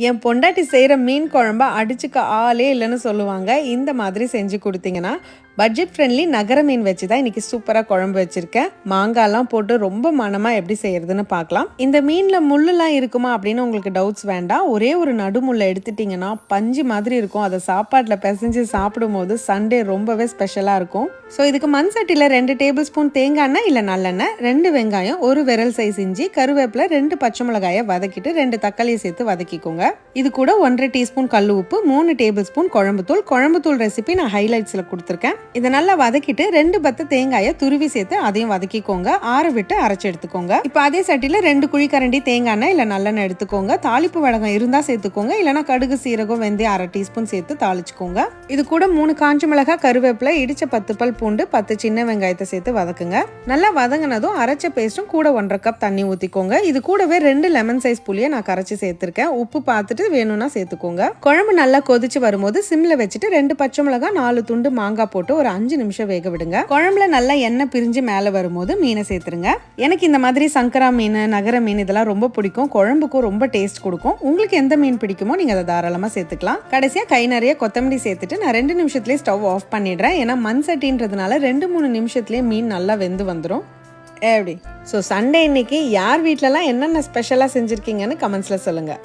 என் பொண்டாட்டி செய்கிற மீன் குழம்பா அடிச்சுக்க ஆளே இல்லைன்னு சொல்லுவாங்க. இந்த மாதிரி செஞ்சு கொடுத்தீங்கன்னா பட்ஜெட் ஃப்ரெண்ட்லி நகர மீன் வச்சு தான் இன்னைக்கு சூப்பராக குழம்பு வச்சிருக்கேன். மாங்காய்லாம் போட்டு ரொம்ப மனமாக எப்படி செய்யறதுன்னு பார்க்கலாம். இந்த மீனில் முள்ளுலாம் இருக்குமா அப்படின்னு உங்களுக்கு டவுட்ஸ் வேண்டாம். ஒரே ஒரு நடுமுள்ளை எடுத்துட்டிங்கன்னா பஞ்சு மாதிரி இருக்கும். அதை சாப்பாட்டில் பிசைஞ்சு சாப்பிடும் போது சண்டே ரொம்பவே ஸ்பெஷலாக இருக்கும். ஸோ இதுக்கு மண் சட்டியில் 2 டேபிள் ஸ்பூன் தேங்காய் எண்ணெய் இல்லை நல்லெண்ணெய், 2 வெங்காயம், ஒரு விரல் சைஸ் இஞ்சி, கருவேப்பிலை, 2 பச்சை மிளகாயை வதக்கிட்டு 2 தக்காளியை சேர்த்து வதக்கிக்கோங்க. இது கூட 1.5 டீஸ்பூன் கல் உப்பு, 3 டேபிள் ஸ்பூன் குழம்புத்தூள் ரெசிபி நான் ஹைலைட்ஸில் கொடுத்துருக்கேன். இதை நல்லா வதக்கிட்டு 2 பத்து தேங்காயை துருவி சேர்த்து அதையும் வதக்கிக்கோங்க. ஆற விட்டு அரைச்சு எடுத்துக்கோங்க. இப்போ அதே சட்டியில் 2 குழிக்கரண்டி தேங்காய் எண்ணெய் இல்லை நல்லெண்ணெய் எடுத்துக்கோங்க. தாளிப்பு வடகம் இருந்தால் சேர்த்துக்கோங்க, இல்லைனா கடுகு சீரகம் வெந்தயம் 1/2 டீஸ்பூன் சேர்த்து தாளிச்சுக்கோங்க. இது கூட 3 காஞ்ச மிளகாய், கருவேப்பிலை, இடிச்ச 10 பல் பூண்டு, 10 சின்ன வெங்காயத்தை சேர்த்து வதக்குங்க. நல்லா வதங்கினதும் அரைச்ச பேஸ்ட்டும் கூட 1.5 கப் தண்ணி ஊற்றிக்கோங்க. இது கூடவே 2 லெமன் சைஸ் புளியை நான் கரைச்சி சேர்த்திருக்கேன். உப்பு பார்த்துட்டு வேணும்னா சேர்த்துக்கோங்க. குழம்பு நல்லா கொதிச்சு வரும்போது சிம்ல வச்சுட்டு 2 பச்சை மிளகாய், 4 துண்டு மாங்காய் போட்டு ஒரு 5 நிமிஷம் வேக விடுங்க. குழம்புல நல்லா எண்ணெய் பிரிஞ்சு மேல வரும்போது மீனை சேர்த்துருங்க. எனக்கு இந்த மாதிரி சங்கரா மீன், நகர மீன் இதெல்லாம் ரொம்ப பிடிக்கும். குழம்புக்கும் ரொம்ப டேஸ்ட் கொடுக்கும். உங்களுக்கு எந்த மீன் பிடிக்குமோ நீங்க அதை தாராளமா சேர்த்துக்கலாம். கடைசியா கை நிறைய கொத்தமல்லி சேர்த்துட்டு நான் 2 நிமிஷத்துலேயே ஸ்டவ் ஆஃப் பண்ணிடுறேன். ஏன்னா மண் சட்டின்றதுனால 2-3 நிமிஷத்துலேயே மீன் நல்லா வெந்து வந்துடும். எப்படி ஸோ சண்டே இன்னைக்கு யார் வீட்டிலலாம் என்னென்ன ஸ்பெஷலாக செஞ்சுருக்கீங்கன்னு கமெண்ட்ஸில் சொல்லுங்கள்.